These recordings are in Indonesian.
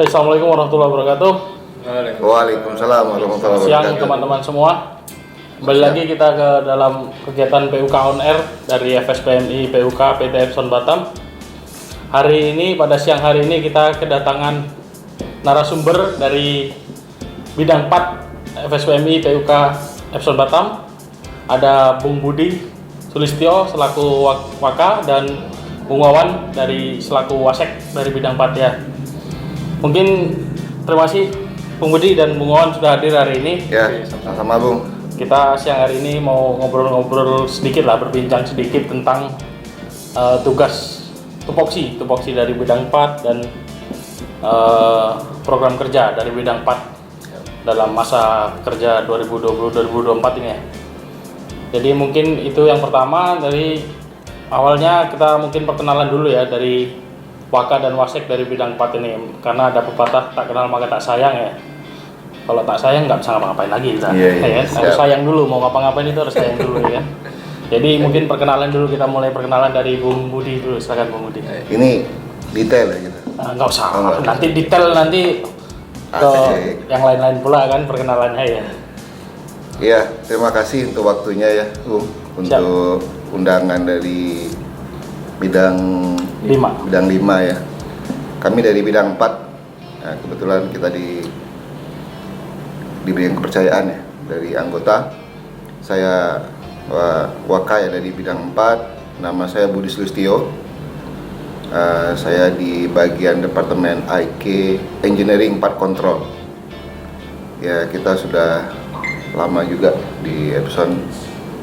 Assalamualaikum warahmatullahi wabarakatuh. Waalaikumsalam warahmatullahi wabarakatuh. Siang teman-teman semua. Kembali lagi kita ke dalam kegiatan PUK On Air dari FSPMI PUK PT Epson Batam. Hari ini, pada siang hari ini kita kedatangan narasumber dari bidang 4 FSPMI PUK Epson Batam. Ada Bung Budi Sulistyo selaku Waka dan Bung Wawan dari selaku Wasek dari bidang 4 ya. Mungkin terima kasih Bung Budi dan Bung Wawan sudah hadir hari ini. Ya, sama-sama Bung. Kita siang hari ini mau ngobrol-ngobrol sedikit lah, berbincang sedikit tentang tugas tupoksi dari bidang 4 dan program kerja dari bidang 4 dalam masa kerja 2020-2024 ini ya. Jadi mungkin itu yang pertama, dari awalnya kita mungkin perkenalan dulu ya dari Waka dan Wasek dari bidang 4 ini, karena ada pepatah tak kenal maka tak sayang ya. Kalau tak sayang nggak bisa ngapa-ngapain lagi kita. Ya, harus sayang dulu, mau ngapa-ngapain itu harus sayang dulu ya. Jadi mungkin perkenalan dulu, kita mulai perkenalan dari Bung Budi dulu, silakan Bung Budi. Ini detail ya gitu. Nggak usah, nanti detail nanti ke yang lain-lain pula kan perkenalannya ya. Iya, terima kasih untuk waktunya ya Bung, untuk undangan dari bidang 5 ya. Kami dari bidang 4. Nah, kebetulan kita diberi kepercayaan ya dari anggota. Saya Waka ya dari bidang 4. Nama saya Budi Sulistyo. Saya di bagian departemen IK Engineering Part Control. Ya, kita sudah lama juga di Epson.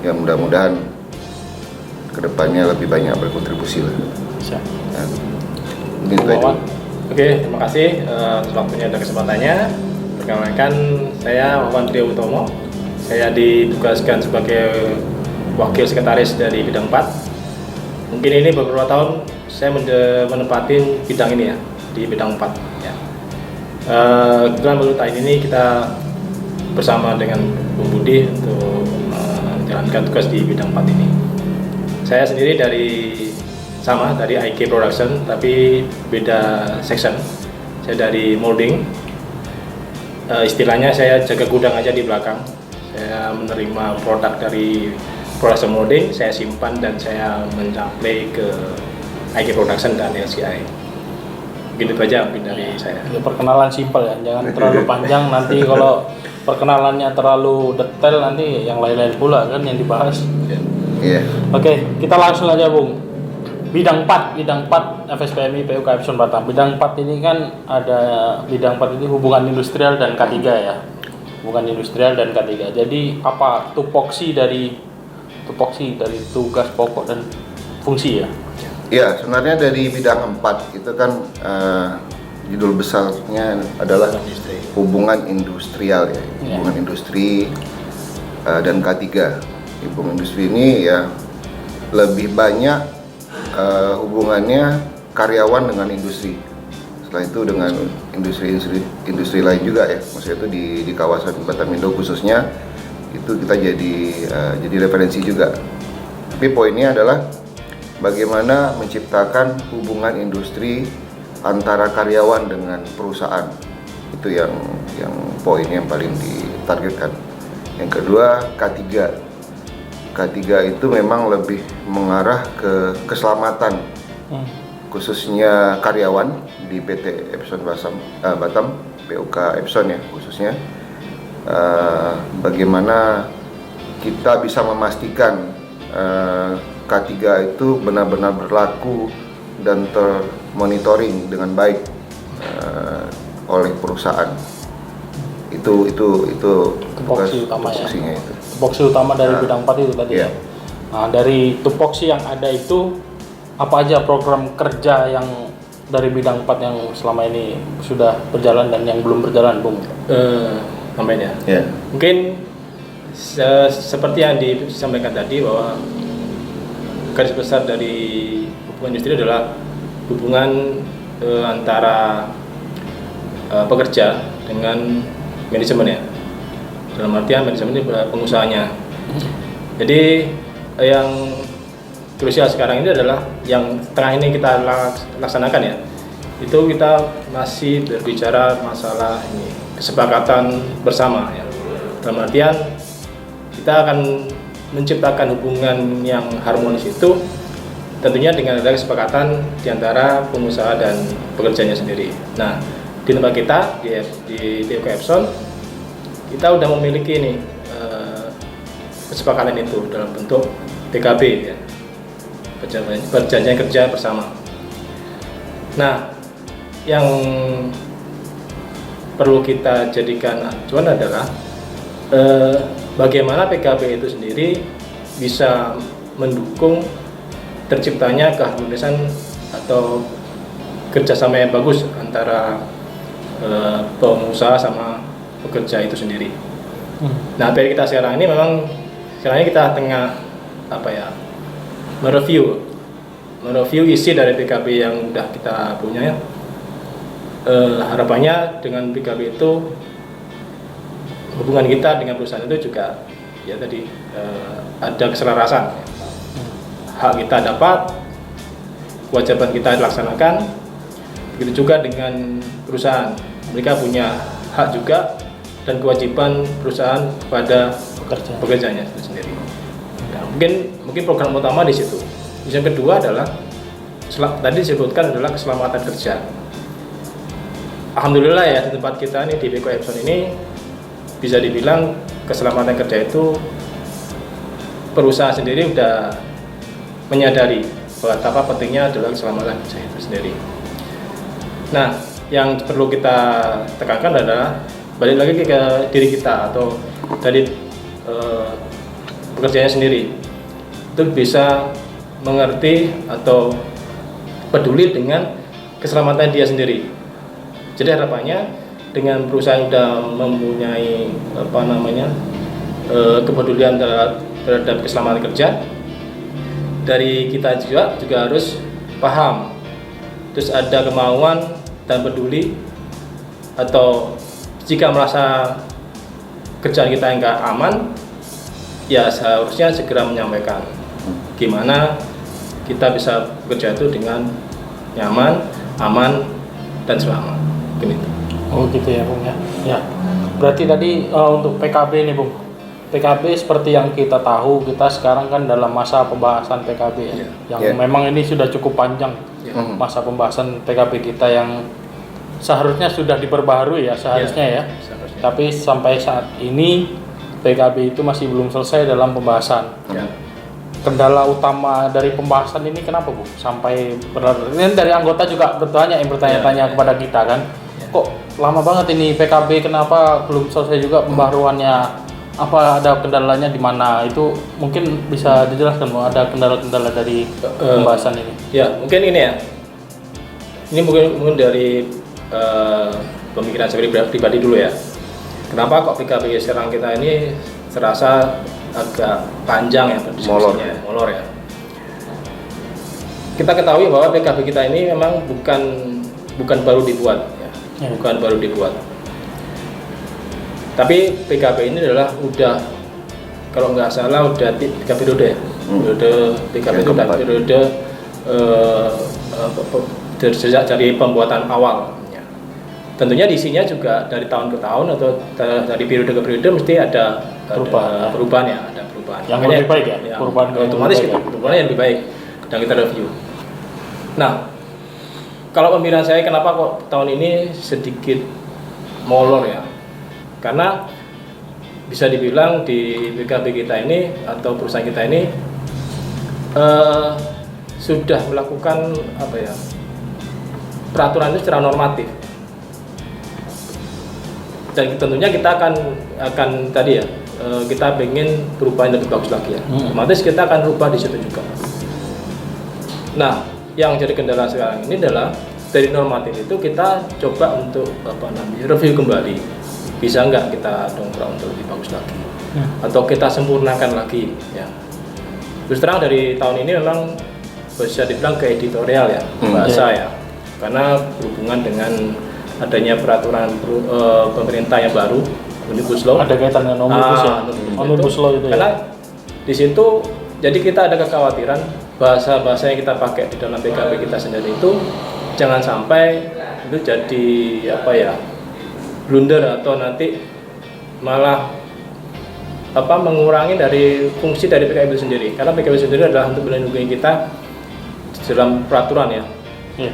Ya, mudah-mudahan kedepannya lebih banyak berkontribusi lah. Ya. Oke, terima kasih atas waktunya dan kesempatannya. Perkenalkan, saya Wawan Trio Utomo. Saya ditugaskan sebagai wakil sekretaris dari bidang 4. Mungkin ini beberapa tahun saya menempati bidang ini ya, di bidang 4 ya. Kebetulan baru tahun ini kita bersama dengan Bung Budi untuk menjalankan tugas di bidang 4 ini. Saya sendiri dari IK Production, tapi beda section. Saya dari molding. Istilahnya saya jaga gudang aja di belakang. Saya menerima produk dari production molding, saya simpan dan saya mensuplai ke IK Production dan LCI. Begitu aja mungkin dari saya. Ya, perkenalan simpel ya, jangan terlalu panjang. Nanti kalau perkenalannya terlalu detail nanti yang lain-lain pula kan yang dibahas. Iya. Oke, kita langsung aja Bung. Bidang 4 FSPMI PUK Epson Batam. Bidang 4 ini kan ada, bidang 4 ini hubungan industrial dan K3 ya. Hubungan industrial dan K3. Jadi apa tupoksi dari tugas pokok dan fungsi ya? Ya, sebenarnya dari bidang 4 itu kan judul besarnya adalah hubungan industrial ya. Hubungan industri dan K3. Hubungan industri ini ya lebih banyak hubungannya karyawan dengan industri. Setelah itu dengan industri lain juga ya. Maksudnya itu di kawasan Batamindo khususnya itu kita jadi referensi juga. Tapi poinnya adalah bagaimana menciptakan hubungan industri antara karyawan dengan perusahaan. Itu yang poin yang paling ditargetkan. Yang kedua, K3 itu memang lebih mengarah ke keselamatan, khususnya karyawan di PT Epson Batam, PUK Epson ya khususnya. Bagaimana kita bisa memastikan K3 itu benar-benar berlaku dan termonitoring dengan baik oleh perusahaan. Itu tupoksi utama ya. Itu. Tupoksi utama dari bidang 4 itu tadi ya. Nah, dari tupoksi yang ada itu apa aja program kerja yang dari bidang 4 yang selama ini sudah berjalan dan yang belum berjalan, Bung? Namanya. Yeah. Mungkin seperti yang disampaikan tadi bahwa garis besar dari hubungan industri adalah hubungan antara pekerja dengan manajemen ya. Dalam artian manajemen ini pengusahanya. Jadi yang krusial sekarang ini adalah yang tengah ini kita laksanakan ya, itu kita masih berbicara masalah ini kesepakatan bersama ya. Dalam artian kita akan menciptakan hubungan yang harmonis itu tentunya dengan ada kesepakatan di antara pengusaha dan pekerjanya sendiri. Nah, di tempat kita di PUK Epson kita udah memiliki ini kesepakatan itu dalam bentuk PKB ya, perjanjian kerja bersama. Nah, yang perlu kita jadikan acuan adalah bagaimana PKB itu sendiri bisa mendukung terciptanya keharmonisan atau kerjasama yang bagus antara pengusaha sama pekerja itu sendiri. Nah, dari kita sekarang ini memang sekarang ini kita tengah mereview isi dari PKB yang udah kita punya ya. Harapannya dengan PKB itu hubungan kita dengan perusahaan itu juga ya tadi ada keselarasan. Hak kita dapat, kewajiban kita dilaksanakan. Begitu juga dengan perusahaan, mereka punya hak juga dan kewajiban perusahaan kepada pekerjanya itu sendiri. Nah, mungkin program utama di situ. Yang kedua adalah tadi disebutkan adalah keselamatan kerja. Alhamdulillah ya di tempat kita nih di PUK Epson ini bisa dibilang keselamatan kerja itu perusahaan sendiri udah menyadari betapa pentingnya adalah keselamatan kerja itu sendiri. Nah, yang perlu kita tekankan adalah balik lagi ke diri kita atau dari pekerjanya sendiri itu bisa mengerti atau peduli dengan keselamatan dia sendiri. Jadi harapannya dengan perusahaan sudah mempunyai kepedulian terhadap keselamatan kerja, dari kita juga harus paham, terus ada kemauan dan peduli, atau jika merasa kerjaan kita enggak aman, ya seharusnya segera menyampaikan gimana kita bisa bekerja itu dengan nyaman, aman, dan selamat. Gitu. Oh gitu ya Bung ya. Ya. Berarti tadi untuk PKB nih Bung. PKB seperti yang kita tahu, kita sekarang kan dalam masa pembahasan PKB ya. Yang memang ini sudah cukup panjang masa pembahasan PKB kita yang seharusnya sudah diperbaharui ya seharusnya ya. Tapi sampai saat ini PKB itu masih belum selesai dalam pembahasan. Kendala utama dari pembahasan ini kenapa Bu? Sampai ini dari anggota juga bertanya-tanya kepada kita kan. Kok lama banget ini PKB, kenapa belum selesai juga pembaharuannya? Apa ada kendalanya di mana? Itu mungkin bisa dijelaskan Bu, ada kendala-kendala dari pembahasan ini. Ya, mungkin ini ya. Ini mungkin dari pemikiran saya pribadi dulu ya. Kenapa kok PKB sekarang kita ini serasa agak panjang ya diskusinya, molor ya. Kita ketahui bahwa PKB kita ini memang bukan baru dibuat ya. Bukan baru dibuat. Tapi PKB ini adalah udah, kalau nggak salah udah 3 periode ya. Periode PKB itu udah periode sejak dari pembuatan awal. Tentunya di isinya juga dari tahun ke tahun atau dari periode ke periode mesti ada perubahan ya, ada perubahan. Yang lebih baik ya, perubahan otomatis gitu, perubahan yang lebih baik dan kita review. Nah, kalau pemikiran saya kenapa kok tahun ini sedikit molor ya? Karena bisa dibilang di PKB kita ini atau perusahaan kita ini sudah melakukan peraturan itu secara normatif. Dan tentunya kita akan tadi ya kita ingin perubahan lebih bagus lagi ya. Otomatis kita akan rubah di situ juga. Nah, yang jadi kendala sekarang ini adalah dari normatif itu kita coba untuk review kembali. Bisa nggak kita dongkrak untuk lebih bagus lagi? Atau kita sempurnakan lagi ya. Terus terang dari tahun ini memang bisa dibilang ke editorial ya, bahasa ya. Karena berhubungan dengan adanya peraturan pemerintah yang baru, Omnibus Law. Ada kaitan dengan Omnibus ya? Omnibus Law itu karena ya? Di situ, jadi kita ada kekhawatiran bahasa-bahasa yang kita pakai di dalam PKB kita sendiri itu jangan sampai itu jadi apa ya, blunder atau nanti malah mengurangi dari fungsi dari PKB itu sendiri. Karena PKB sendiri adalah untuk melindungi kita dalam peraturan ya,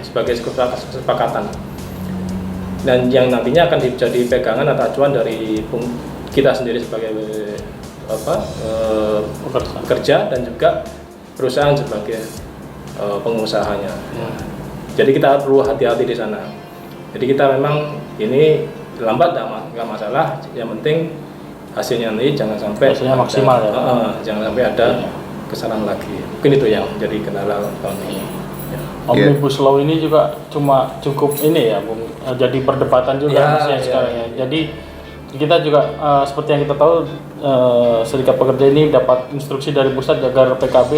sebagai kesepakatan. Dan yang nantinya akan jadi pegangan atau acuan dari kita sendiri sebagai pekerja dan juga perusahaan sebagai pengusahanya. Jadi kita perlu hati-hati di sana. Jadi kita memang ini lambat nggak masalah, yang penting hasilnya nanti jangan sampai hasilnya maksimal ya. Jangan sampai ada kesalahan lagi. Mungkin itu yang jadi kendala tahun ini. Omnibus Law ini juga cukup ini ya, Bung. Jadi perdebatan juga sekarang ya. Jadi kita juga seperti yang kita tahu, Serikat Pekerja ini dapat instruksi dari pusat agar PKB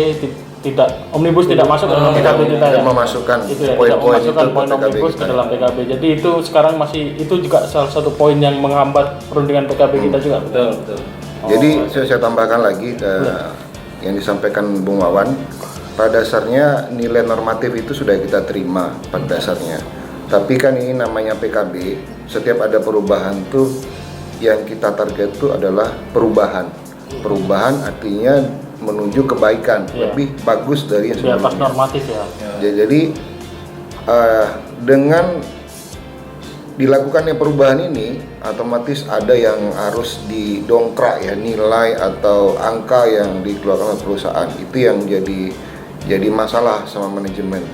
tidak omnibus tidak masuk ke dalam PKB kita ya. Memasukkan itu ya, poin-poin tidak memasukkan itu poin omnibus ke dalam PKB. Jadi itu sekarang itu juga salah satu poin yang menghambat perundingan PKB kita juga. Betul. Jadi saya tambahkan lagi yang disampaikan Bung Wawan. Pada dasarnya nilai normatif itu sudah kita terima pada dasarnya. Tapi kan ini namanya PKB, setiap ada perubahan tuh yang kita target itu adalah perubahan. Perubahan artinya menuju kebaikan, lebih bagus dari yang sebelumnya. Di atas normatif ya. Jadi dengan dilakukannya perubahan ini, otomatis ada yang harus didongkrak ya, nilai atau angka yang dikeluarkan oleh perusahaan. Itu yang jadi masalah sama manajemen.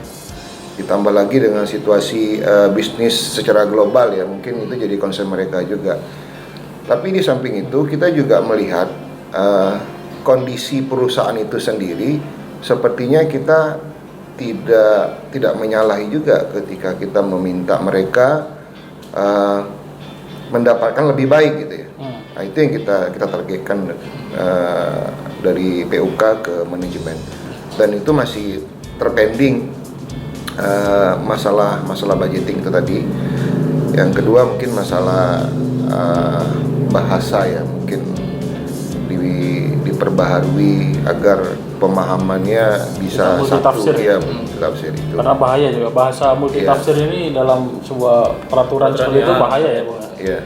Ditambah lagi dengan situasi bisnis secara global ya, mungkin itu jadi concern mereka juga. Tapi di samping itu kita juga melihat kondisi perusahaan itu sendiri, sepertinya kita tidak menyalahi juga ketika kita meminta mereka mendapatkan lebih baik gitu ya. Nah, itu yang kita targetkan dari PUK ke manajemen, dan itu masih terpending masalah budgeting itu tadi. Yang kedua mungkin masalah bahasa ya, mungkin diperbaharui agar pemahamannya bisa multitafsir. Satu ya, multitafsir itu. Karena bahaya juga bahasa multitafsir ini dalam sebuah peraturan seperti itu bahaya ya, Bung. Iya.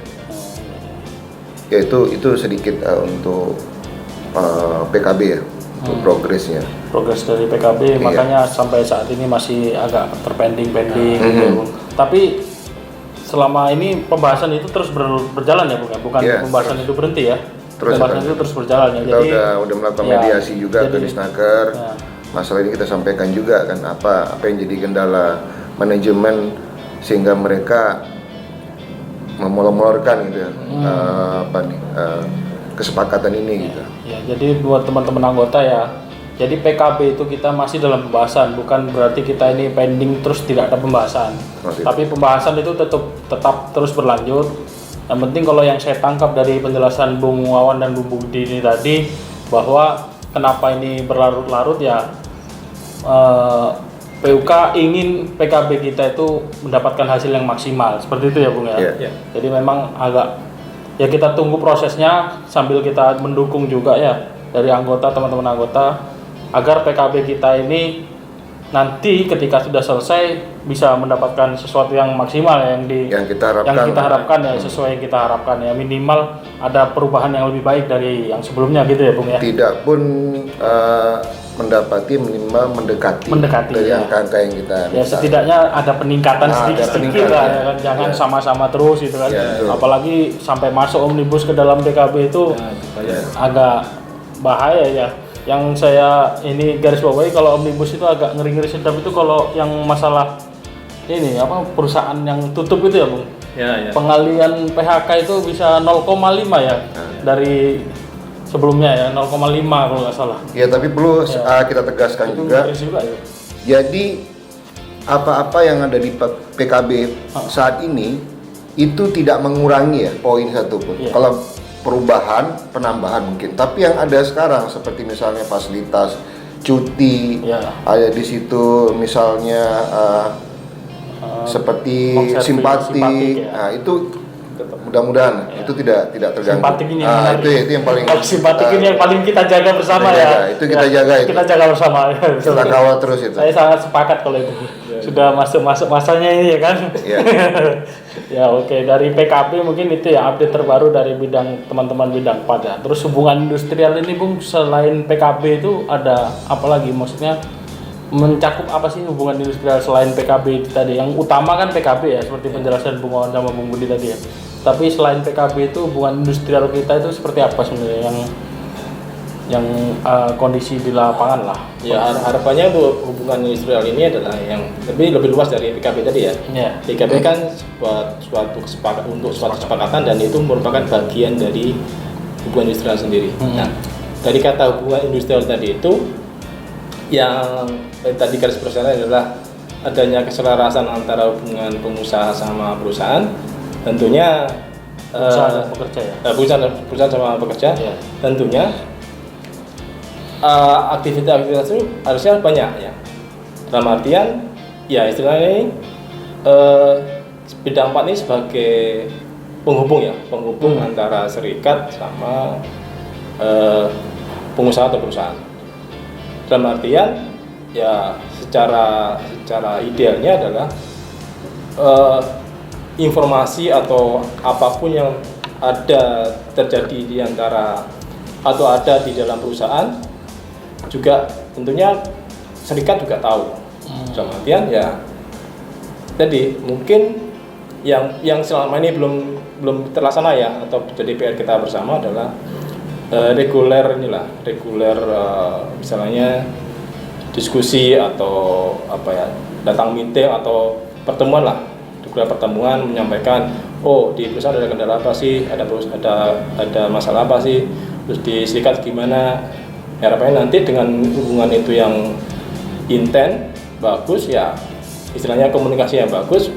Ya itu sedikit untuk PKB ya, untuk progresnya. Progres dari PKB makanya sampai saat ini masih agak terpending gitu. Tapi selama ini pembahasan itu terus berjalan ya, bukan pembahasan itu berhenti ya. Pembahasan itu terus berjalan ya. Kita udah melakukan mediasi juga ke Disnaker. Masalah ini kita sampaikan juga kan, apa yang jadi kendala manajemen sehingga mereka memolorkan gitu ya, kesepakatan ini gitu. Ya, jadi buat teman-teman anggota ya, jadi PKB itu kita masih dalam pembahasan, bukan berarti kita ini pending terus tidak ada pembahasan. Tapi pembahasan itu tetap terus berlanjut. Yang penting kalau yang saya tangkap dari penjelasan Bung Wawan dan Bung Budi ini tadi, bahwa kenapa ini berlarut-larut ya, PUK ingin PKB kita itu mendapatkan hasil yang maksimal, seperti itu ya Bung ya. Jadi memang agak ya kita tunggu prosesnya sambil kita mendukung juga ya dari anggota, teman-teman anggota, agar PKB kita ini nanti ketika sudah selesai bisa mendapatkan sesuatu yang maksimal yang kita harapkan ya, sesuai yang kita harapkan ya, minimal ada perubahan yang lebih baik dari yang sebelumnya gitu ya Bung ya. Tidak pun mendapati, minimal mendekati dari angka-angka yang kita ya, setidaknya ada peningkatan sedikit lah ya kan? Jangan sama-sama terus gitu kan apalagi sampai masuk omnibus ke dalam PKB itu agak bahaya ya. Yang saya ini garis bawahi, kalau omnibus itu agak ngeri-ngeri sedap itu kalau yang masalah ini perusahaan yang tutup itu ya Bung. Pengalian PHK itu bisa 0,5 ya dari sebelumnya ya, 0,5 kalau nggak salah. Ya, tapi perlu kita tegaskan itu juga. Jadi apa-apa yang ada di PKB saat ini itu tidak mengurangi ya poin satu pun. Kalau perubahan, penambahan mungkin. Tapi yang ada sekarang seperti misalnya fasilitas cuti, ada di situ misalnya seperti simpati. Nah, itu Mudah-mudahan itu tidak terganggu. Simpatik ini yang menarik. Itu yang paling. Kalau simpatik ini yang paling kita jaga bersama kita jaga. ya. Itu kita jaga itu. Kita jaga bersama. Kita kawal terus itu. Saya sangat sepakat kalau itu. Sudah masuk masanya ini ya kan. Iya. Ya oke. Dari PKB mungkin itu ya update terbaru dari bidang teman-teman bidang 4 ya. Terus hubungan industrial ini Bung, selain PKB itu ada apa lagi? Maksudnya mencakup apa sih hubungan industrial selain PKB itu tadi? Yang utama kan PKB ya, seperti penjelasan Bung Wawan sama Bung Budi tadi ya. Tapi selain PKB itu hubungan industrial kita itu seperti apa sebenarnya yang kondisi di lapangan lah? Ya harapannya untuk hubungan industrial ini adalah yang lebih luas dari PKB tadi ya. Ya. PKB kan suatu kesepakatan dan itu merupakan bagian dari hubungan industrial sendiri. Nah, dari kata hubungan industrial tadi itu yang tadi garis besarnya adalah adanya keselarasan antara hubungan pengusaha sama perusahaan, tentunya Perusahaan dan pekerja ya. Perusahaan sama pekerja, Ya. tentunya aktivitas itu harusnya banyak ya. Dalam artian ya istilahnya ini bidang 4 ini sebagai penghubung antara serikat sama pengusaha atau perusahaan. Dalam artian ya secara idealnya adalah informasi atau apapun yang terjadi di antara atau ada di dalam perusahaan juga tentunya serikat juga tahu. Dalam artian ya jadi mungkin yang selama ini belum terlaksana ya atau jadi PR kita bersama adalah reguler misalnya diskusi atau apa ya, datang meeting atau pertemuan lah, reguler pertemuan menyampaikan di perusahaan ada kendala apa sih, ada masalah apa sih, terus di serikat gimana. Harapannya nanti dengan hubungan itu yang intens bagus ya, istilahnya komunikasi yang bagus,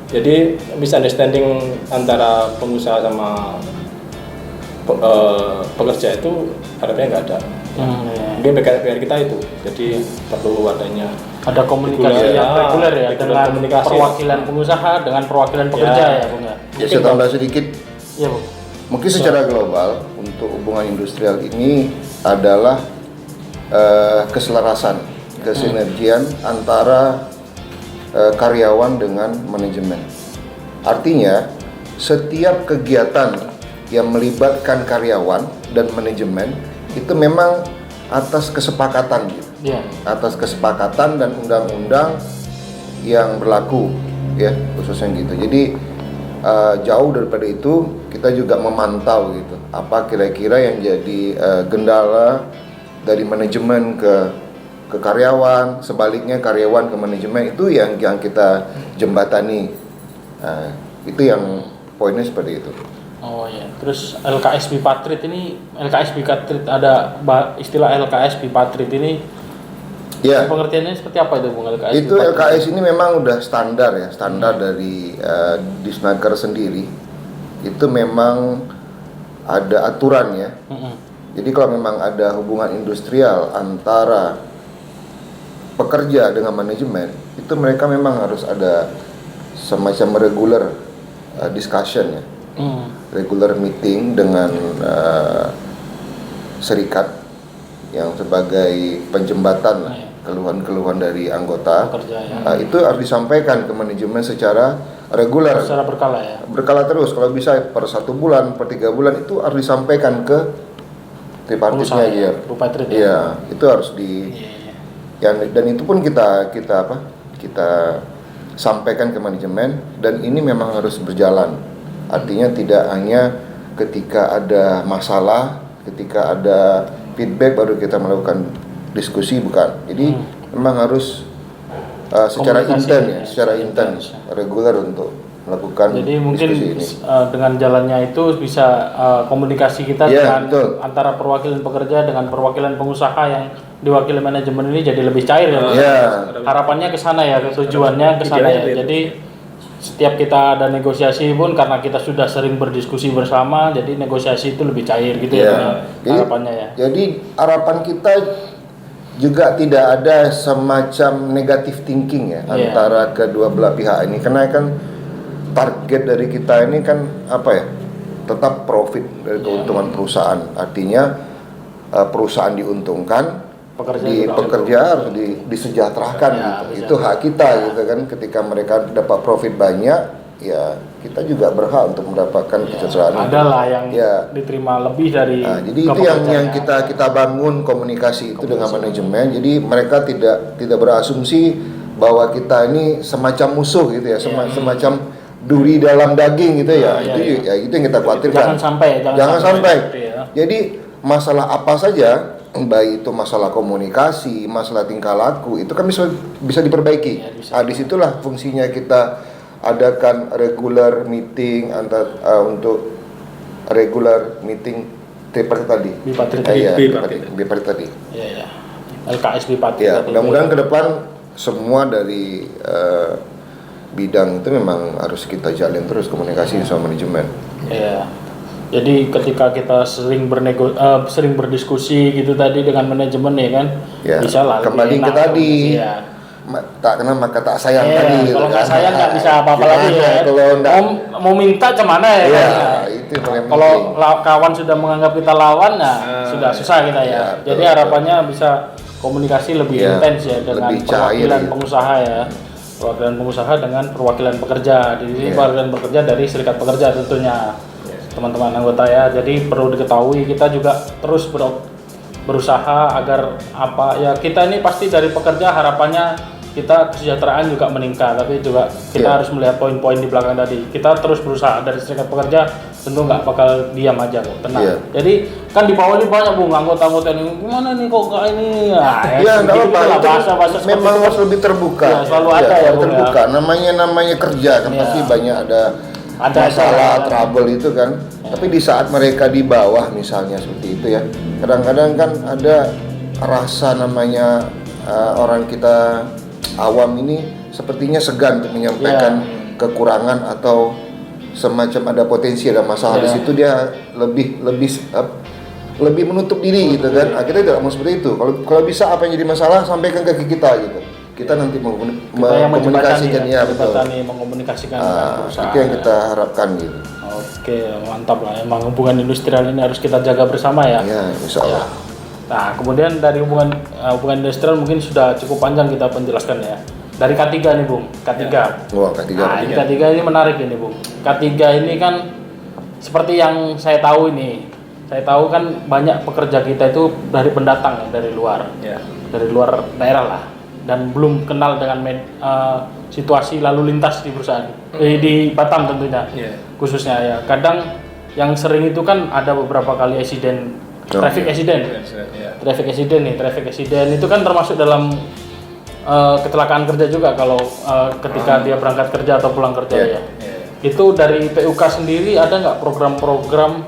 jadi misunderstanding antara pengusaha sama pekerja itu harapannya nggak ada. Mungkin PR kita itu, jadi perlu adanya ada komunikasi yang reguler ya dengan perwakilan pengusaha dengan perwakilan pekerja ya Bung ya. Saya tambah sedikit. Iya Bung. Mungkin secara global untuk hubungan industrial ini adalah keselarasan, kesinergian antara karyawan dengan manajemen. Artinya setiap kegiatan yang melibatkan karyawan dan manajemen itu memang atas kesepakatan gitu. Iya. Atas kesepakatan dan undang-undang yang berlaku ya, khususnya gitu. Jadi jauh daripada itu kita juga memantau gitu apa kira-kira yang jadi kendala dari manajemen ke karyawan, sebaliknya karyawan ke manajemen, itu yang kita jembatani. Itu yang poinnya seperti itu. Oh ya, terus LKS Bipatrit ini, LKS Bipatrit ada istilah LKS Bipatrit ini, ya. Pengertiannya seperti apa itu Bung LKS? Itu Bipatrit? LKS ini memang udah standar ya, standar dari Disnaker sendiri. Itu memang ada aturannya. Jadi kalau memang ada hubungan industrial antara pekerja dengan manajemen, itu mereka memang harus ada semacam regular discussion ya. Regular meeting dengan serikat yang sebagai penjembatan lah, keluhan-keluhan dari anggota pekerja, ya. Itu harus disampaikan ke manajemen secara reguler, secara berkala ya, berkala terus, kalau bisa per 1 bulan, per 3 bulan itu harus disampaikan ke tripartitnya ya, Bupatrit ya. Iya, itu harus dan itu pun kita sampaikan ke manajemen, dan ini memang harus berjalan. Artinya tidak hanya ketika ada masalah, ketika ada feedback baru kita melakukan diskusi, bukan. Jadi memang harus secara intens, reguler untuk melakukan jadi mungkin diskusi ini. Dengan jalannya itu bisa komunikasi kita dengan betul. Antara perwakilan pekerja dengan perwakilan pengusaha yang diwakili manajemen ini jadi lebih cair ya. Harapannya ke sana ya, tujuannya ke sana ya. Jadi setiap kita ada negosiasi pun karena kita sudah sering berdiskusi bersama, jadi negosiasi itu lebih cair gitu ya. Harapannya ya. Jadi harapan kita juga tidak ada semacam negative thinking ya antara kedua belah pihak ini, karena kan target dari kita ini kan apa ya? Tetap profit dari keuntungan perusahaan. Artinya perusahaan diuntungkan, pekerja harus disejahterakan gitu. Itu hak kita gitu kan. Ketika mereka dapat profit banyak, ya kita juga berhak untuk mendapatkan kesejahteraan. Adalah yang diterima lebih dari. Jadi itu yang kita bangun komunikasi itu dengan manajemen. Jadi mereka tidak berasumsi bahwa kita ini semacam musuh gitu ya, semacam duri dalam daging gitu ya. Itu yang kita khawatirkan. Jangan sampai. Jadi masalah apa saja, baik itu masalah komunikasi, masalah tingkah laku, itu kan bisa diperbaiki. Disitulah fungsinya kita adakan regular meeting untuk regular meeting tripartit tadi. Bipartit tadi. Iya. LKS bipartit. Ya, mudah-mudahan ke depan semua dari bidang itu memang harus kita jalin terus komunikasi sama manajemen. Iya. Jadi ketika kita sering berdiskusi gitu tadi dengan manajemen ya kan, bisa lah. Kembali ke tadi. Tak kenal maka tak sayang tadi. Kalau nggak sayang nggak bisa apa-apa lagi ya. Kalau mau minta cemana ya. Itu yang kalau kawan sudah menganggap kita lawan, sudah susah kita ya. Jadi harapannya bisa komunikasi lebih intens ya dengan perwakilan pengusaha ya. Perwakilan pengusaha dengan perwakilan pekerja. Di sini perwakilan pekerja dari serikat pekerja tentunya. Teman-teman anggota ya. Jadi perlu diketahui kita juga terus berusaha agar kita ini pasti dari pekerja harapannya kita kesejahteraan juga meningkat, tapi juga kita harus melihat poin-poin di belakang tadi. Kita terus berusaha dari serikat pekerja, tentu nggak bakal diam aja kok, tenang. Jadi kan di bawah ini banyak anggota-anggota ini, gimana nih kok nggak ini? Nggak apa-apa. Memang harus lebih terbuka. Selalu ada ya, terbuka. Namanya kerja kan pasti banyak ada masalah, trouble itu kan. Tapi di saat mereka di bawah misalnya seperti itu ya, kadang-kadang kan ada rasa namanya orang kita awam ini sepertinya segan untuk menyampaikan kekurangan atau semacam ada potensi ada masalah di situ, dia lebih menutup diri gitu kan. Kita tidak mau seperti itu. Kalau bisa apa yang jadi masalah sampaikan ke kita gitu. Kita nanti mengkomunikasikan mengkomunikasikan itu yang kita harapkan gitu. Oke, mantap lah. Emang hubungan industrial ini harus kita jaga bersama ya. Ya, insya Allah. Nah, kemudian dari hubungan industrial mungkin sudah cukup panjang kita penjelaskan ya. Dari K3 nih, Bung. K3. K3. Nah, K3 ini menarik ini, Bung. K3 ini kan seperti yang saya tahu ini. Saya tahu kan banyak pekerja kita itu dari pendatang dari luar. Dari luar daerah lah. Dan belum kenal dengan situasi lalu lintas di perusahaan. Di Batam tentunya. Khususnya ya. Kadang yang sering itu kan ada beberapa kali traffic accident itu kan termasuk dalam kecelakaan kerja juga kalau ketika dia berangkat kerja atau pulang kerja ya. Itu dari PUK sendiri ada nggak program-program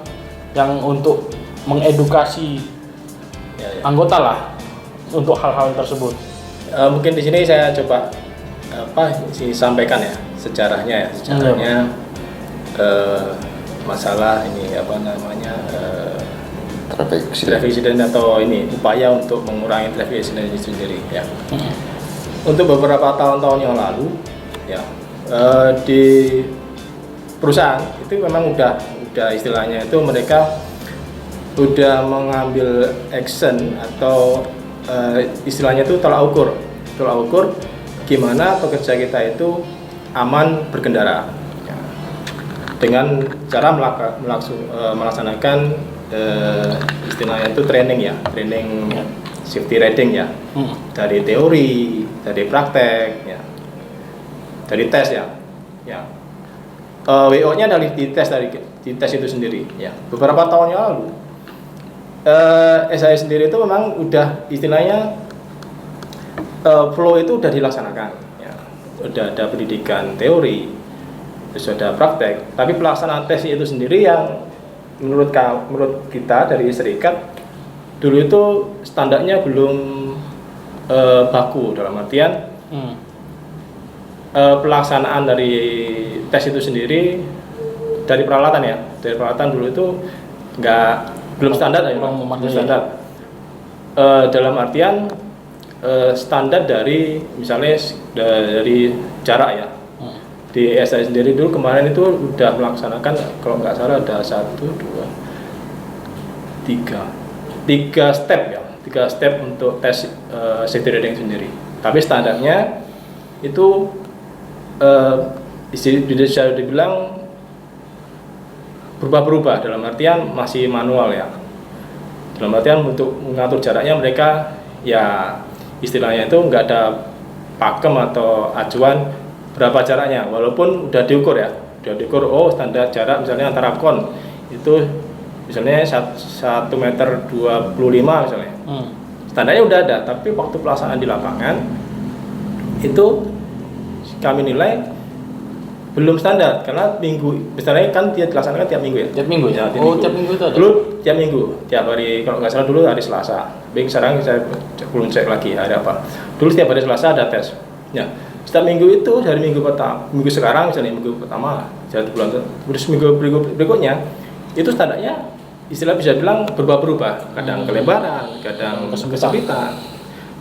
yang untuk mengedukasi anggota lah untuk hal-hal tersebut? Mungkin di sini saya coba sampaikan ya sejarahnya masalah ini traffic accident atau ini upaya untuk mengurangi traffic accident itu sendiri ya. Untuk beberapa tahun-tahun yang lalu ya di perusahaan itu memang udah istilahnya itu mereka udah mengambil action atau istilahnya itu tolak ukur gimana pekerja kita itu aman berkendara ya. Dengan cara melaksanakan istilahnya itu training safety riding ya, dari teori, dari praktek ya, dari tes ya. WO-nya dari di tes itu sendiri ya. Beberapa tahun yang lalu SAE sendiri itu memang udah istilahnya flow itu udah dilaksanakan ya. Udah ada pendidikan teori, terus ada praktek, tapi pelaksanaan tes itu sendiri yang menurut kita dari serikat dulu itu standarnya belum baku, dalam artian pelaksanaan dari tes itu sendiri dari peralatan dulu itu belum standar dalam artian standar dari misalnya dari jarak ya, di SAE sendiri dulu kemarin itu udah melaksanakan kalau nggak salah ada 3 step ya, 3 step untuk tes safety riding sendiri. Tapi standarnya itu bisa dibilang berubah-berubah, dalam artian masih manual ya. Dalam artian untuk mengatur jaraknya mereka ya istilahnya itu nggak ada pakem atau acuan berapa jaraknya, walaupun udah diukur ya, oh standar jarak misalnya antara kon itu misalnya 1,25 meter misalnya, standarnya udah ada, tapi waktu pelaksanaan di lapangan itu kami nilai belum standar karena misalnya kan dia dilaksanakan tiap minggu ya. Tiap minggu ya. Tiap minggu itu ada. Dulu tiap minggu, tiap hari, kalau nggak salah dulu hari Selasa. Baik, sekarang saya belum cek lagi hari apa. Dulu setiap hari Selasa ada tes. Ya, setiap minggu itu dari minggu sekarang misalnya minggu pertama, 1 bulan terus minggu berikutnya itu standarnya istilah bisa bilang berubah-berubah, kadang kelebaran, kadang kesempitan.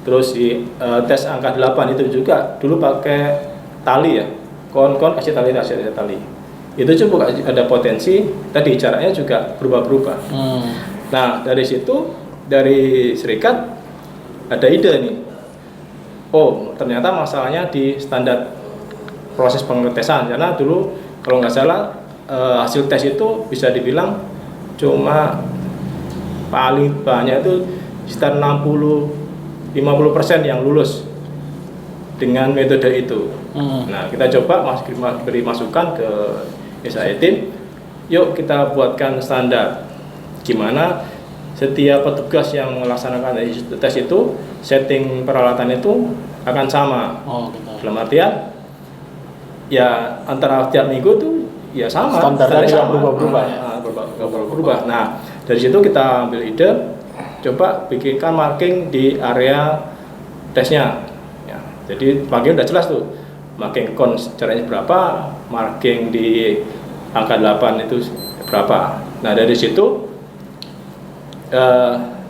Terus di tes angka 8 itu juga dulu pakai tali ya, kon kasih tali. Itu juga ada potensi tadi jaraknya juga berubah-berubah. Nah dari situ dari serikat ada ide nih, oh ternyata masalahnya di standar proses pengetesan, karena dulu kalau nggak salah hasil tes itu bisa dibilang cuma paling banyak itu sekitar 50% yang lulus dengan metode itu. Nah kita coba beri masukan ke SAE Team, yuk kita buatkan standar gimana setiap petugas yang melaksanakan tes itu setting peralatan itu akan sama. Dalam artian ya antara tiap minggu tuh ya sama, standarnya sama, berubah-ubah ya. Berubah. Nah dari situ kita ambil ide, coba bikinkan marking di area tesnya. Ya, jadi marking udah jelas tuh, marking kon caranya berapa, marking di angka 8 itu berapa. Nah dari situ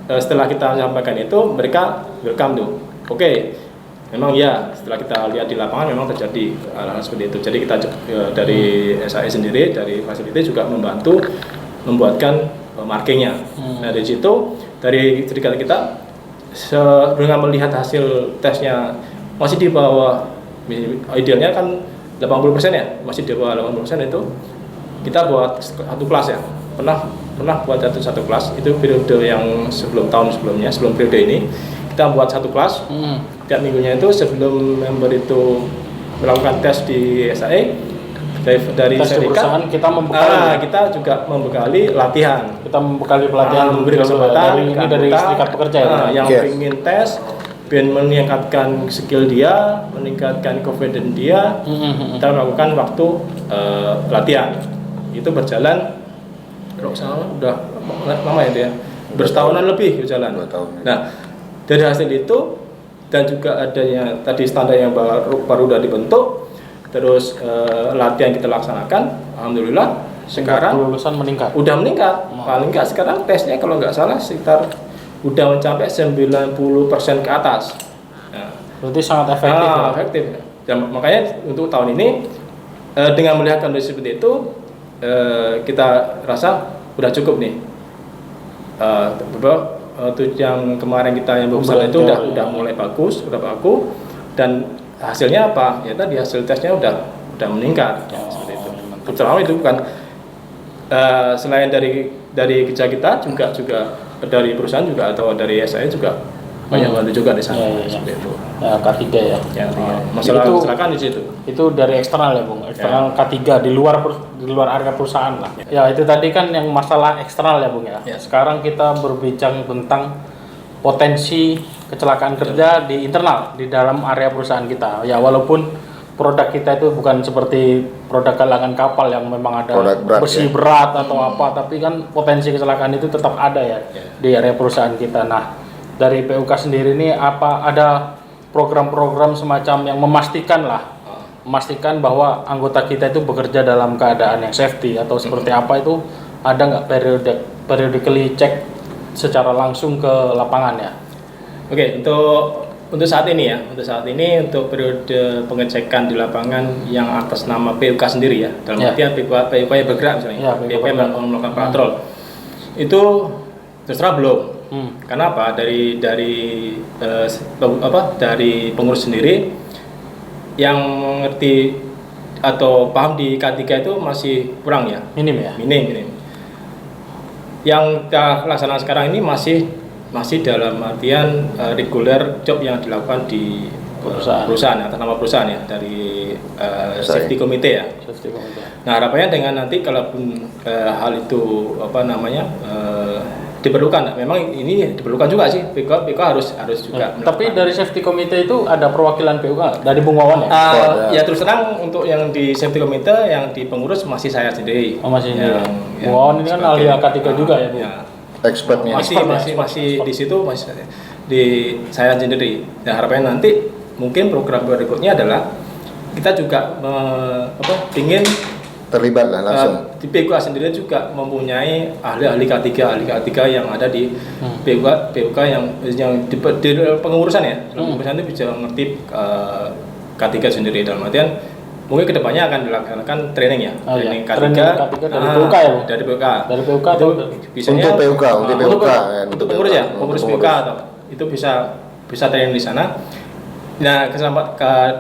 setelah kita sampaikan itu mereka welcome tuh, oke. Memang ya setelah kita lihat di lapangan memang terjadi hal-hal seperti itu. Jadi kita dari SAE sendiri, dari fasility juga membantu membuatkan markingnya. Nah dari situ dari serikat kita dengan melihat hasil tesnya masih di bawah, idealnya kan 80% ya, masih di bawah 80% itu kita buat satu kelas ya. Pernah buat satu kelas itu periode yang sebelum periode ini kita buat satu kelas. Tiap minggunya itu sebelum member itu melakukan tes di SAE dari tes serikat kita membekali kita juga membekali latihan. Kita membekali pelatihan memberi kesempatan dari serikat pekerja yang ingin tes dan meningkatkan skill dia, meningkatkan confidence dia. Kita melakukan waktu latihan itu berjalan kalau salah udah lama itu ya, bertahunan lebih berjalan. 2 tahun. Nah dari hasil itu dan juga adanya tadi standar yang baru udah dibentuk, terus latihan kita laksanakan, alhamdulillah sekarang kelulusan meningkat. Udah meningkat, paling nggak sekarang tesnya kalau nggak salah sekitar udah mencapai 90% ke atas. Nah, berarti sangat efektif. Efektif. Dan makanya untuk tahun ini dengan melihat kondisi seperti itu, kita rasa udah cukup nih. Yang kemarin kita yang berusaha itu udah mulai bagus, udah baku, dan hasilnya apa? Ya tadi hasil tesnya udah meningkat, seperti itu. Terutama itu bukan selain dari kerja kita juga dari perusahaan juga atau dari SAE juga banyak bantu juga di sana, seperti itu. K3 ya. Masalah kecelakaan di situ. Itu dari eksternal ya, Bung. Eksternal K3 di luar area perusahaan lah. Ya, itu tadi kan yang masalah eksternal ya, Bung ya. Sekarang kita berbincang tentang potensi kecelakaan kerja di internal di dalam area perusahaan kita. Ya, walaupun produk kita itu bukan seperti produk galangan kapal yang memang ada besi berat atau apa, tapi kan potensi kecelakaan itu tetap ada ya di area perusahaan kita. Nah, dari PUK sendiri ini apa ada program-program semacam yang memastikan bahwa anggota kita itu bekerja dalam keadaan yang safety atau seperti apa, itu ada nggak periodically cek secara langsung ke lapangan ya? Oke, untuk Untuk saat ini ya, untuk periode pengecekan di lapangan yang atas nama PUK sendiri ya, dalam artian PUK yang bergerak misalnya, PUK yang melakukan patrol, itu terus terang belum. Karena apa? Dari pengurus sendiri yang mengerti atau paham di K3 itu masih kurang ya, minim. Yang kita laksanakan sekarang ini masih dalam artian reguler job yang dilakukan di perusahaan atas nama perusahaan ya, dari safety committee ya. Nah, harapannya dengan nanti kalaupun hal itu diperlukan, memang ini diperlukan juga sih, PUK harus juga. Tapi dari safety committee itu ada perwakilan PUK dari Bung Wawan ya? Ya terus terang untuk yang di safety committee yang di pengurus masih saya sendiri. Masih sendiri. Bung Wawan ini kan ahli K3 juga ya, Bu? Expertnya. Masih di situ, masih di saya sendiri. Nah, harapannya nanti mungkin program berikutnya adalah kita juga ingin terlibat lah langsung. Di PUK sendiri juga mempunyai ahli K3 yang ada di PUK yang di pengurusan ya. Pengurusan itu bisa ngerti K3 sendiri, dalam artian mungkin kedepannya akan dilaksanakan training ya, training K3 dari PUK ya, Bu? Dari PUK itu bisanya untuk pengurus ya, pengurus PUK atau itu bisa training di sana. Nah,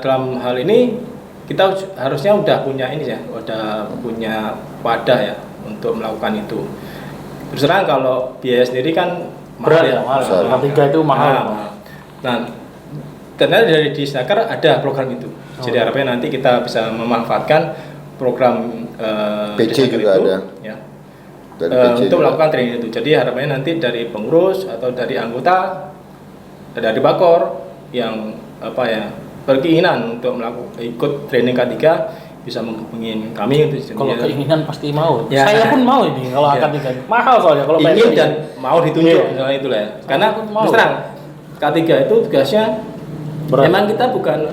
dalam hal ini kita harusnya udah punya wadah ya untuk melakukan itu. Terus terang kalau biaya sendiri kan mahal ya, K3 itu mahal. Nah, ternyata dari di Snaker ada program itu. Jadi harapannya nanti kita bisa memanfaatkan program PC juga ada. Ya. juga Untuk melakukan training itu. Jadi harapannya nanti dari pengurus atau dari anggota dari Bakor yang berkeinginan untuk ikut training K3 bisa menghubungi kami itu. Kalau keinginan pasti mau. Ya. Saya pun mau ini kalau K3. Mahal soalnya kalau ingin dan mau ditunjuk misalnya itulah ya. Karena terus terang K3 itu tugasnya memang kita bukan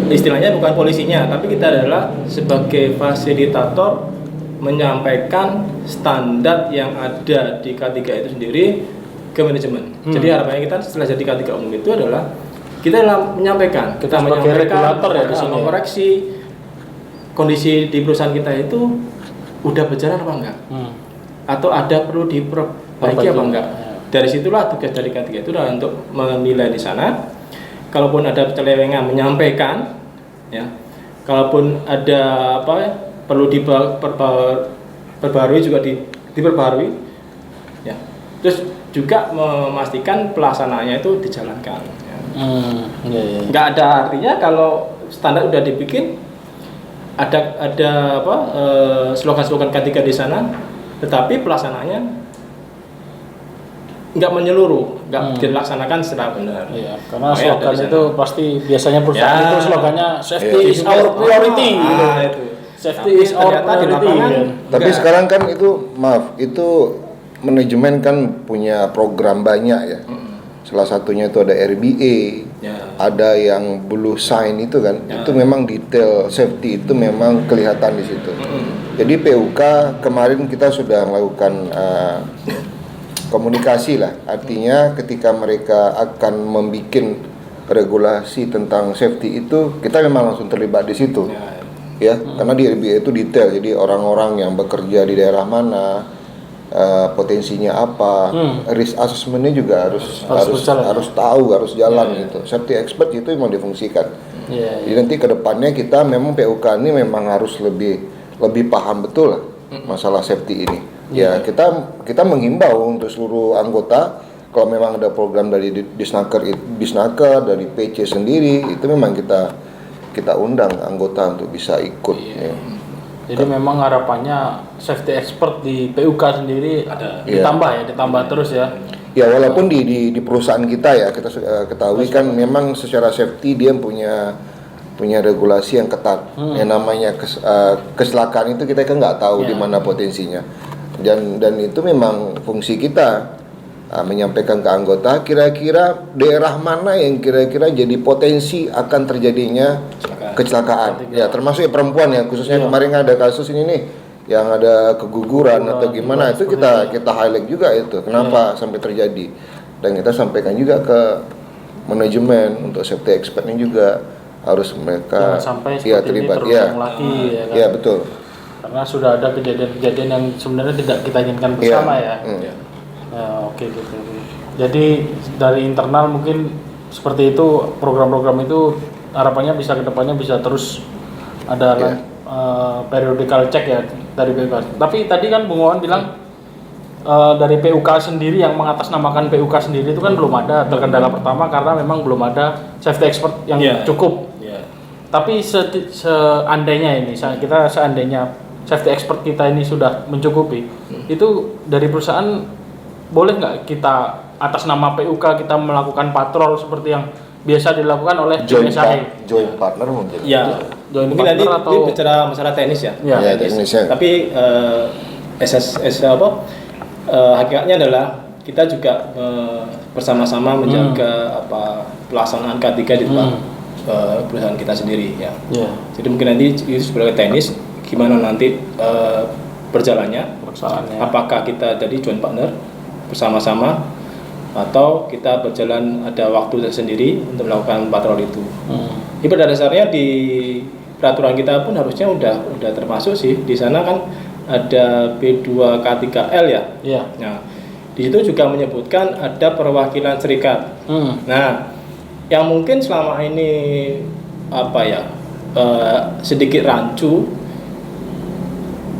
istilahnya bukan polisinya, tapi kita adalah sebagai fasilitator menyampaikan standar yang ada di K3 itu sendiri ke manajemen. Jadi harapannya kita setelah jadi K3 umum itu adalah kita menyampaikan, regulator ya di sini, mengoreksi kondisi di perusahaan kita itu udah berjalan apa enggak, atau ada perlu diperbaiki apa enggak. Dari situlah tugas dari K3 itu adalah untuk menilai di sana. Kalaupun ada penyelewengan menyampaikan, ya. Kalaupun ada perlu diperbarui juga diperbarui, ya. Terus juga memastikan pelaksanaannya itu dijalankan. Ya. Nggak ada artinya kalau standar udah dibikin, ada slogan-slogan K3 di sana, tetapi pelaksanaannya nggak menyeluruh, nggak dilaksanakan secara benar. Iya, karena slogan itu pasti biasanya perusahaan itu slogannya safety is our priority. Itu. Safety is our priority. Tapi sekarang kan itu manajemen kan punya program banyak ya. Salah satunya itu ada RBA, ada yang blue sign itu kan. Itu memang detail safety itu memang kelihatan di situ. Jadi PUK kemarin kita sudah melakukan komunikasi lah, artinya ketika mereka akan membuat regulasi tentang safety itu kita memang langsung terlibat di situ, ya, karena di RBA itu detail, jadi orang-orang yang bekerja di daerah mana, potensinya apa, risk assessmentnya juga harus tahu, harus jalan gitu. Safety expert itu memang difungsikan. Jadi nanti kedepannya kita memang PUK ini memang harus lebih paham betul lah masalah safety ini. Ya, kita menghimbau untuk seluruh anggota, kalau memang ada program dari Disnaker, dari PC sendiri, itu memang kita undang anggota untuk bisa ikut. Ya. Jadi memang harapannya safety expert di PUK sendiri ditambah terus ya. Ya, walaupun di perusahaan kita ya, kita ketahui kan memang secara safety dia punya regulasi yang ketat. Yang namanya kecelakaan itu kita kan nggak tahu di mana potensinya. Dan itu memang fungsi kita menyampaikan ke anggota kira-kira daerah mana yang kira-kira jadi potensi akan terjadinya kecelakaan. Ya, termasuk perempuan ya, khususnya kemarin ada kasus ini nih yang ada keguguran atau gimana, itu kita highlight juga itu kenapa sampai terjadi. Dan kita sampaikan juga ke manajemen untuk safety expertnya juga harus mereka Jangan sampai seperti ini terlibat. terulang lagi ya kan. Iya betul. Karena sudah ada kejadian-kejadian yang sebenarnya tidak kita inginkan bersama ya. Ya. Ya, oke gitu. Jadi dari internal mungkin seperti itu, program-program itu harapannya bisa kedepannya bisa terus ada periodical check ya dari PUK. Tapi tadi kan Bung Wawan bilang dari PUK sendiri yang mengatasnamakan PUK sendiri itu kan belum ada. Terkendala pertama karena memang belum ada safety expert yang cukup. Tapi seandainya ini, kita seandainya safety expert kita ini sudah mencukupi, itu dari perusahaan boleh nggak kita atas nama PUK kita melakukan patrol seperti yang biasa dilakukan oleh joint SAE? partner mungkin. Ya, Joint mungkin nanti partner atau ini bicara masalah teknis ya. Ya, teknisnya. Tapi hakikatnya adalah kita juga bersama-sama menjaga pelaksanaan K3 di tempat perusahaan kita sendiri ya. Jadi mungkin nanti itu sebagai teknis gimana nanti berjalannya, apakah kita jadi joint partner bersama-sama atau kita berjalan ada waktu tersendiri untuk melakukan patrol itu. Ini pada dasarnya di peraturan kita pun harusnya udah termasuk sih. Di sana kan ada B2K3L ya. Nah, di situ juga menyebutkan ada perwakilan serikat. Nah, yang mungkin selama ini sedikit rancu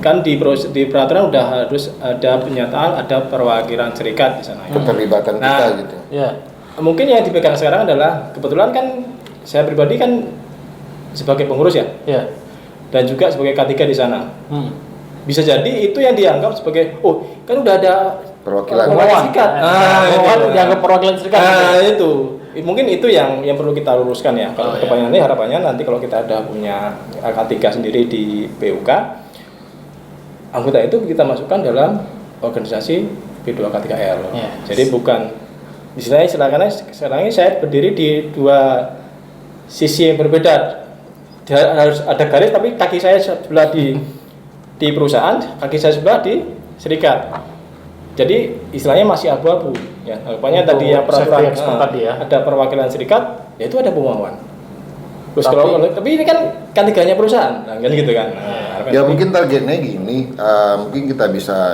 kan di peraturan udah harus ada pernyataan ada perwakilan serikat di sana. Keterlibatan kita gitu. Mungkin yang dipegang sekarang adalah kebetulan kan saya pribadi kan sebagai pengurus ya. Dan juga sebagai K3 di sana. Bisa jadi itu yang dianggap sebagai kan udah ada perwakilan serikat. dianggap perwakilan serikat. Itu mungkin itu yang perlu kita luruskan ya. Kalau kedepannya ini harapannya nanti kalau kita ada punya K3 sendiri di PUK, anggota itu kita masukkan dalam organisasi B2K3L. Jadi bukan istilahnya sekarang ini saya berdiri di dua sisi yang berbeda. Harus ada garis tapi kaki saya sebelah di perusahaan, kaki saya sebelah di serikat. Jadi istilahnya masih abu-abu ya. Harapannya tadi yang peraturan ada perwakilan serikat, yaitu ada Bung Wawan. Terus tapi ini kan K3-nya perusahaan, kan gitu kan. Ya mungkin targetnya gini, mungkin kita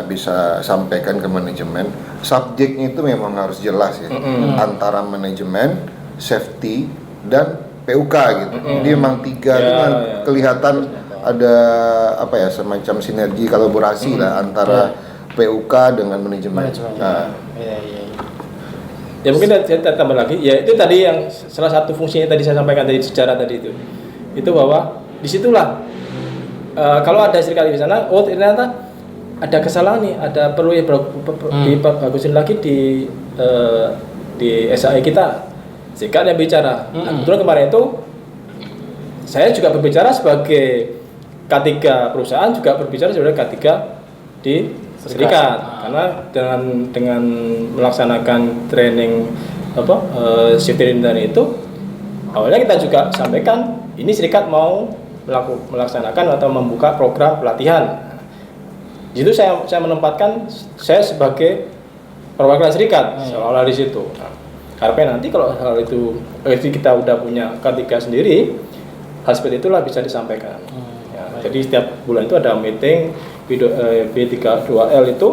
bisa sampaikan ke manajemen, subjeknya itu memang harus jelas ya, antara manajemen, safety dan PUK gitu. Jadi memang tiga itu kan kelihatan ada semacam sinergi kolaborasi lah antara PUK dengan manajemen. Ya mungkin saya tambah lagi, ya itu tadi yang salah satu fungsinya tadi saya sampaikan tadi sejarah tadi itu bahwa disitulah kalau ada serikat di sana, ternyata ada kesalahan nih, ada perlu dibagusin lagi di SAE kita, serikat yang bicara. Nah, kebetulan kemarin itu saya juga berbicara sebagai K3 perusahaan, juga berbicara sebagai K3 di serikat. Karena dengan melaksanakan training safety itu awalnya kita juga sampaikan ini serikat mau melaksanakan atau membuka program pelatihan. Di situ saya menempatkan saya sebagai perwakilan serikat seolah-olah di situ. Harapannya nanti kalau hal itu kita udah punya K3 sendiri, hal seperti itulah bisa disampaikan. Jadi setiap bulan itu ada meeting B32L itu,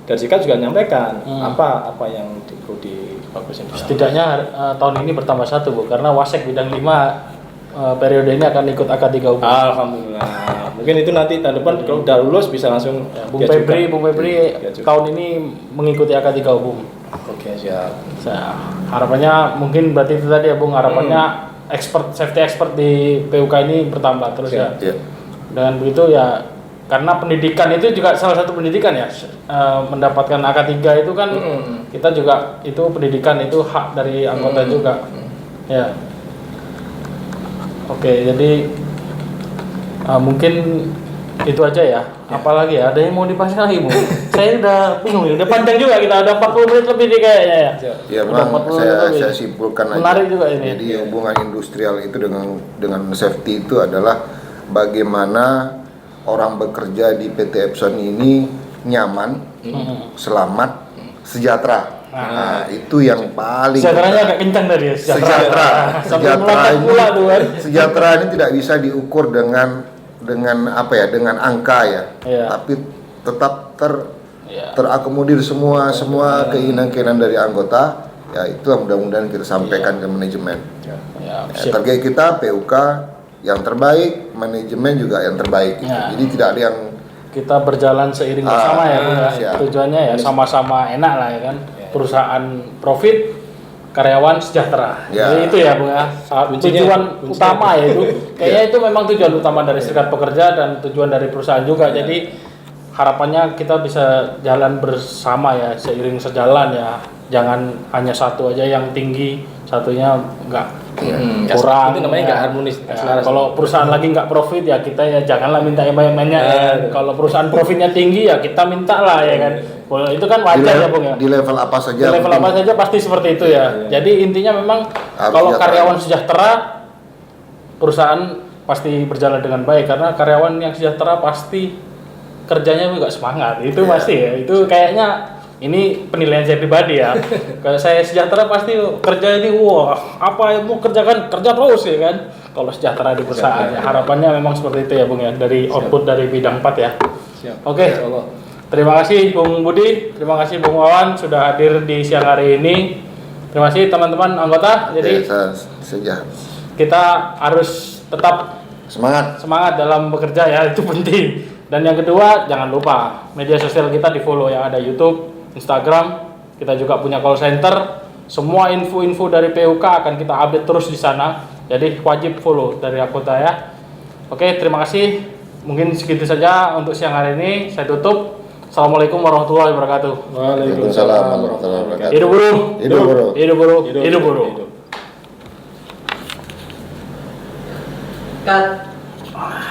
dan serikat juga menyampaikan apa yang perlu dibagusin. Setidaknya tahun ini bertambah satu Bu, karena Wasek bidang 5 periode ini akan ikut AK3 UB. Alhamdulillah. Mungkin itu nanti tahun depan kalau udah lulus bisa langsung Bung Febri tahun ini mengikuti AK3 UB. Oke, siap. Harapannya mungkin berarti itu tadi ya Bung, harapannya safety expert di PUK ini bertambah terus ya. Dengan begitu ya, karena pendidikan itu juga salah satu pendidikan ya, mendapatkan AK3 itu kan kita juga itu pendidikan itu hak dari anggota juga. Ya. Oke, jadi mungkin itu aja ya. Apalagi ya, ada yang mau dipasang lagi Bu? Saya udah bingung, udah panjang juga kita, ada 40 menit lebih nih kayaknya ya. Ya memang saya simpulkan menarik aja. Juga ini. Jadi hubungan industrial itu dengan safety itu adalah bagaimana orang bekerja di PT Epson ini nyaman, selamat, sejahtera. Nah, itu yang paling Sejahteranya agak kencang tadi ya. sejahtera. Sampai melompat pula tuh kan. Sejahtera ini tidak bisa diukur dengan apa ya, dengan angka ya. Iya. Tapi tetap Iya. terakomodir semua keinginan-keinginan dari anggota. Ya itu mudah-mudahan kita sampaikan ke manajemen. Ya, Ya, siap. target kita PUK yang terbaik, manajemen juga yang terbaik. Gitu. Ya. Jadi tidak ada yang Kita berjalan seiring bersama ya Bung ya. siap. Tujuannya ya sama-sama enak lah ya kan. Perusahaan profit, karyawan sejahtera. Ya. Jadi itu ya Bung ya. Tujuan utama ya itu. Kayaknya itu memang tujuan utama dari serikat pekerja dan tujuan dari perusahaan juga. Jadi harapannya kita bisa jalan bersama ya, seiring sejalan ya. Jangan hanya satu aja yang tinggi, satunya enggak kurang. Itu namanya ya. nggak harmonis. Ya, kalau perusahaan lagi nggak profit ya kita ya janganlah minta yang banyak-banyak ya kan. Kalau perusahaan profitnya tinggi ya kita minta lah ya kan. Kalau itu kan wajar ya Bung ya. di level apa saja. Di level apa saja pasti seperti itu ya. Jadi intinya memang Harus kalau sejahtera. karyawan sejahtera, perusahaan pasti berjalan dengan baik karena karyawan yang sejahtera pasti kerjanya juga semangat. Itu pasti ya. Itu kayaknya ini penilaian saya pribadi ya. Kalau saya sejahtera pasti kerja ini wah apa yang mau kerjakan kerja terus ya kan. Kalau sejahtera di perusahaan ya, harapannya memang seperti itu ya Bung ya dari output dari bidang 4 ya. Siap. Oke. Terima kasih Bung Budi, terima kasih Bung Wawan sudah hadir di siang hari ini. Terima kasih teman-teman anggota. Jadi Sejak kita harus tetap semangat. dalam bekerja ya, itu penting. Dan yang kedua, jangan lupa media sosial kita di follow ya, ada YouTube, Instagram, kita juga punya call center. Semua info-info dari PUK akan kita update terus di sana. Jadi wajib follow dari anggota ya. Oke, terima kasih. Mungkin segitu saja untuk siang hari ini. Saya tutup. Assalamualaikum warahmatullahi wabarakatuh. Waalaikumsalam warahmatullahi wabarakatuh. Hidup buruh. Hidup buruh. Hidup buruh. Hidup buruh. Hidup. Cut.